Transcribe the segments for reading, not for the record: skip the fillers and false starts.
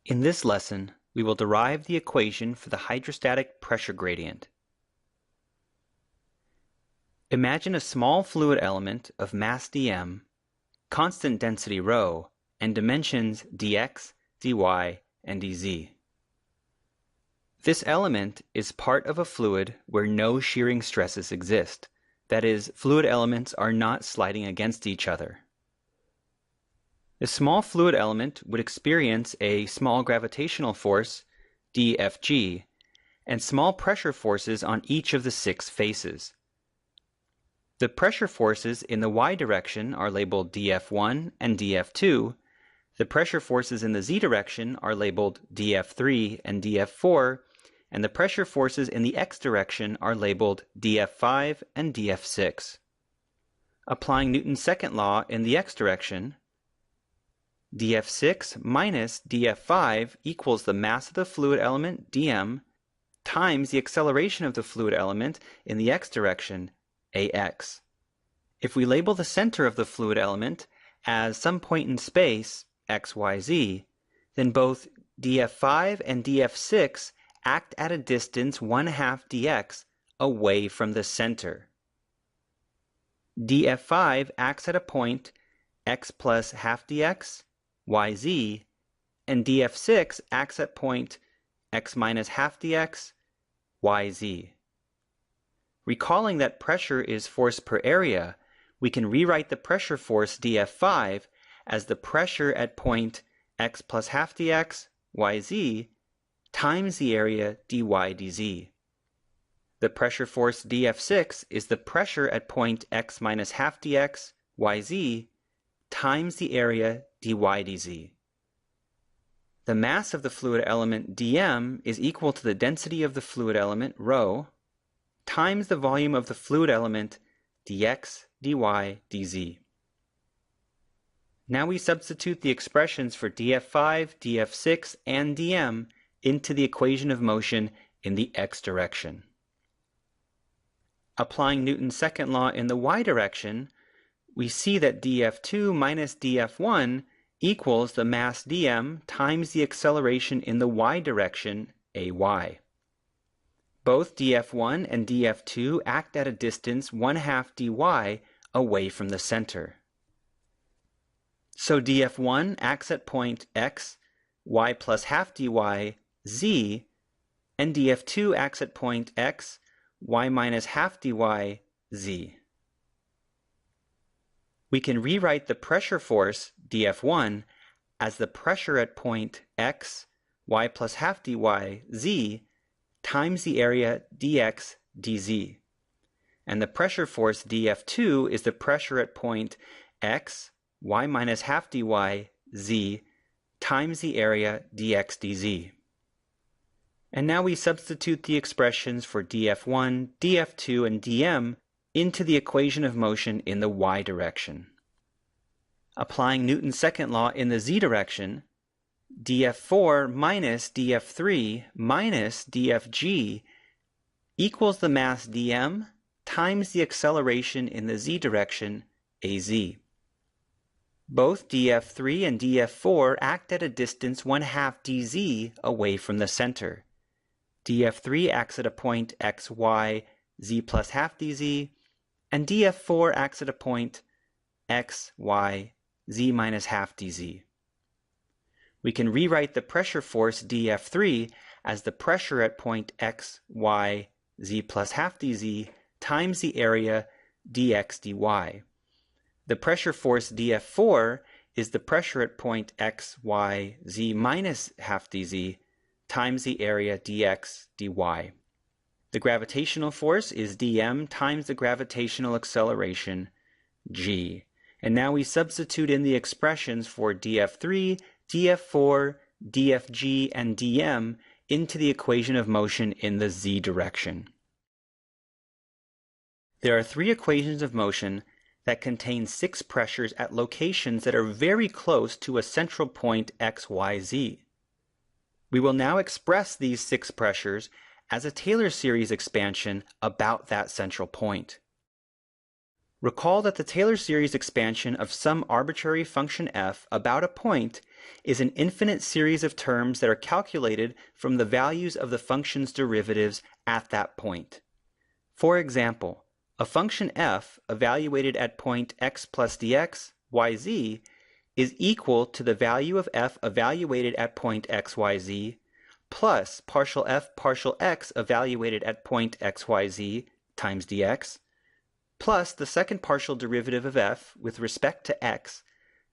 In this lesson, we will derive the equation for the hydrostatic pressure gradient. Imagine a small fluid element of mass dm, constant density ρ, and dimensions dx, dy, and dz. This element is part of a fluid where no shearing stresses exist. That is, fluid elements are not sliding against each other. The small fluid element would experience a small gravitational force, dFg, and small pressure forces on each of the 6 faces. The pressure forces in the y direction are labeled dF1 and dF2. The pressure forces in the z direction are labeled dF3 and dF4, and the pressure forces in the x direction are labeled dF5 and dF6. Applying Newton's second law in the x direction, dF6 minus dF5 equals the mass of the fluid element, dm, times the acceleration of the fluid element in the x direction, ax. If we label the center of the fluid element as some point in space, x, y, z, then both dF5 and dF6 act at a distance 1/2 dx away from the center. dF5 acts at a point x plus half dx, yz, and dF6 acts at point x minus half dx, yz. Recalling that pressure is force per area, we can rewrite the pressure force dF5 as the pressure at point x plus half dx, yz, times the area dy dz. The pressure force dF6 is the pressure at point x minus half dx, yz, times the area dy dz. The mass of the fluid element dm is equal to the density of the fluid element ρ times the volume of the fluid element dx, dy, dz. Now we substitute the expressions for dF5, dF6, and dm into the equation of motion in the x direction. Applying Newton's second law in the y direction, we see that dF2 minus dF1 equals the mass dm times the acceleration in the y direction, ay. Both dF1 and dF2 act at a distance 1/2 dy away from the center. So dF1 acts at point x, y plus half dy, z, and dF2 acts at point x, y minus half dy, z. We can rewrite the pressure force, dF1, as the pressure at point x, y plus half dy, z, times the area dx, dz. And the pressure force dF2 is the pressure at point x, y minus half dy, z, times the area dx, dz. And now we substitute the expressions for dF1, dF2, and dm into the equation of motion in the y direction. Applying Newton's second law in the z direction, dF4 minus dF3 minus dFg equals the mass dm times the acceleration in the z direction, az. Both dF3 and dF4 act at a distance 1/2 dz away from the center. dF3 acts at a point x, y, z plus half dz, and dF4 acts at a point x, y, z minus half dz. We can rewrite the pressure force dF3 as the pressure at point x, y, z plus half dz times the area dx, dy. The pressure force dF4 is the pressure at point x, y, z minus half dz times the area dx, dy. The gravitational force is dm times the gravitational acceleration, g. And now we substitute in the expressions for dF3, dF4, dFg, and dm into the equation of motion in the z direction. There are 3 equations of motion that contain 6 pressures at locations that are very close to a central point x, y, z. We will now express these 6 pressures as a Taylor series expansion about that central point. Recall that the Taylor series expansion of some arbitrary function f about a point is an infinite series of terms that are calculated from the values of the function's derivatives at that point. For example, a function f evaluated at point x plus dx, yz, is equal to the value of f evaluated at point x, yz, plus partial f partial x evaluated at point x, yz times dx, plus the second partial derivative of f with respect to x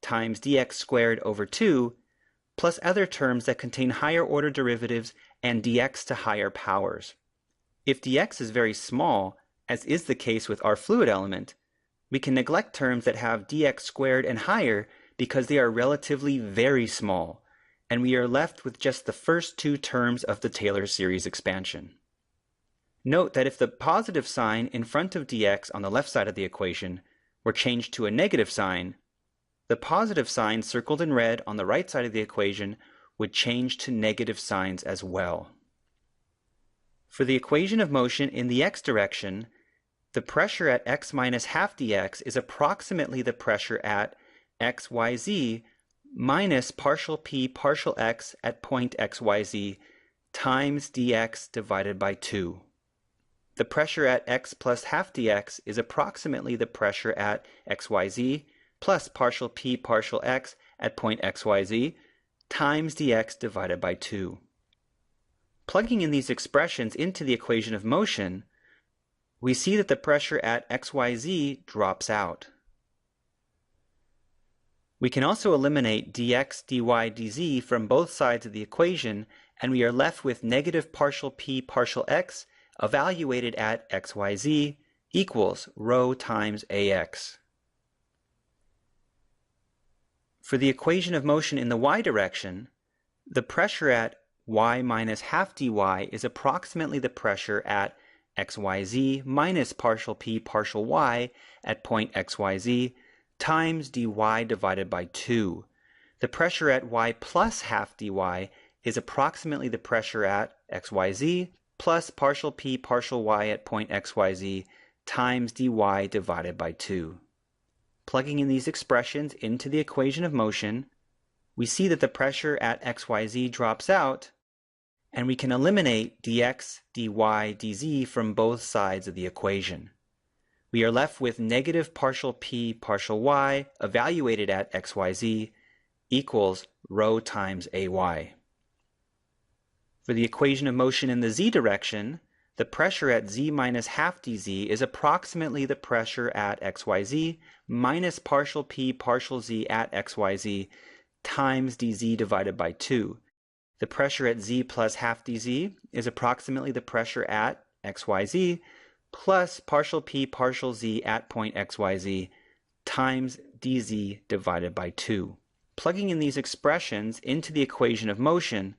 times dx squared over 2, plus other terms that contain higher order derivatives and dx to higher powers. If dx is very small, as is the case with our fluid element, we can neglect terms that have dx squared and higher because they are relatively very small, and we are left with just the first two terms of the Taylor series expansion. Note that if the positive sign in front of dx on the left side of the equation were changed to a negative sign, the positive sign circled in red on the right side of the equation would change to negative signs as well. For the equation of motion in the x direction, the pressure at x minus half dx is approximately the pressure at xyz minus partial p partial x at point xyz times dx divided by 2. The pressure at x plus half dx is approximately the pressure at xyz plus partial p partial x at point xyz times dx divided by 2. Plugging in these expressions into the equation of motion, we see that the pressure at xyz drops out. We can also eliminate dx, dy, dz from both sides of the equation, and we are left with negative partial p partial x evaluated at xyz equals rho times ax. For the equation of motion in the y direction, the pressure at y minus half dy is approximately the pressure at xyz minus partial p partial y at point xyz times dy divided by 2. The pressure at y plus half dy is approximately the pressure at xyz plus partial p partial y at point xyz times dy divided by 2. Plugging in these expressions into the equation of motion, we see that the pressure at xyz drops out, and we can eliminate dx, dy, dz from both sides of the equation. We are left with negative partial p partial y evaluated at xyz equals rho times ay. For the equation of motion in the z direction, the pressure at z minus half dz is approximately the pressure at xyz minus partial p partial z at xyz times dz divided by 2. The pressure at z plus half dz is approximately the pressure at xyz plus partial p partial z at point xyz times dz divided by 2. Plugging in these expressions into the equation of motion,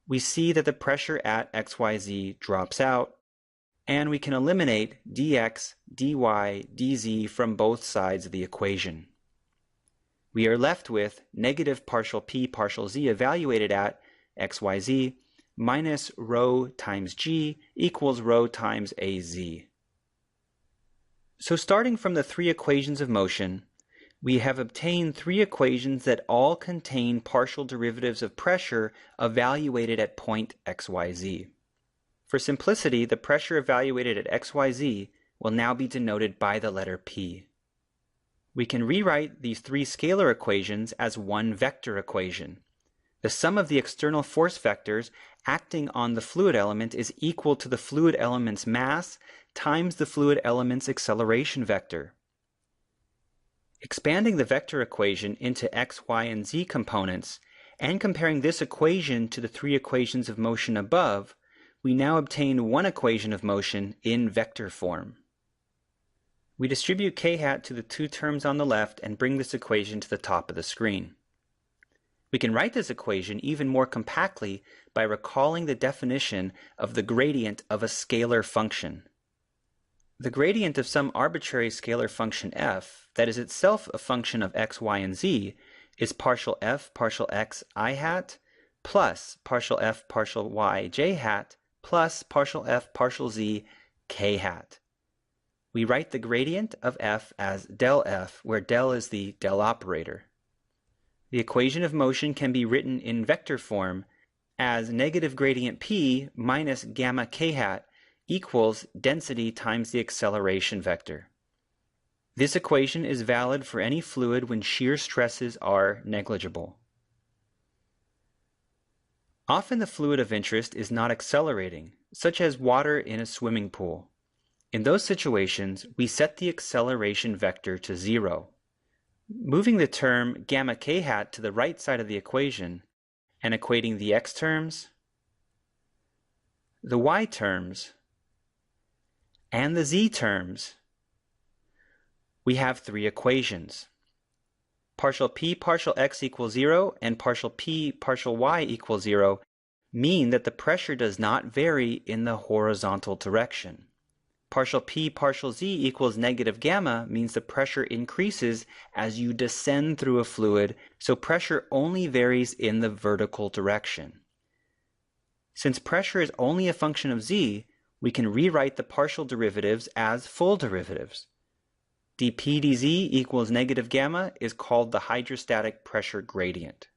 we see that the pressure at xyz drops out, and we can eliminate dx, dy, dz from both sides of the equation. We are left with negative partial p partial z evaluated at xyz minus rho times g equals rho times az. So starting from the three equations of motion, we have obtained three equations that all contain partial derivatives of pressure evaluated at point xyz. For simplicity, the pressure evaluated at xyz will now be denoted by the letter p. We can rewrite these three scalar equations as one vector equation. The sum of the external force vectors acting on the fluid element is equal to the fluid element's mass times the fluid element's acceleration vector. Expanding the vector equation into x, y, and z components, and comparing this equation to the three equations of motion above, we now obtain one equation of motion in vector form. We distribute k hat to the two terms on the left and bring this equation to the top of the screen. We can write this equation even more compactly by recalling the definition of the gradient of a scalar function. The gradient of some arbitrary scalar function f, that is itself a function of x, y, and z, is partial f partial x I hat plus partial f partial y j hat plus partial f partial z k hat. We write the gradient of f as del f, where del is the del operator. The equation of motion can be written in vector form as negative gradient p minus gamma k hat equals density times the acceleration vector. This equation is valid for any fluid when shear stresses are negligible. Often the fluid of interest is not accelerating, such as water in a swimming pool. In those situations, we set the acceleration vector to 0. Moving the term gamma k hat to the right side of the equation and equating the x terms, the y terms, and the z terms, we have three equations. Partial p partial x equals 0 and partial p partial y equals 0 mean that the pressure does not vary in the horizontal direction. Partial p partial z equals negative gamma means the pressure increases as you descend through a fluid, so pressure only varies in the vertical direction. Since pressure is only a function of z, we can rewrite the partial derivatives as full derivatives. dp dz equals negative gamma is called the hydrostatic pressure gradient.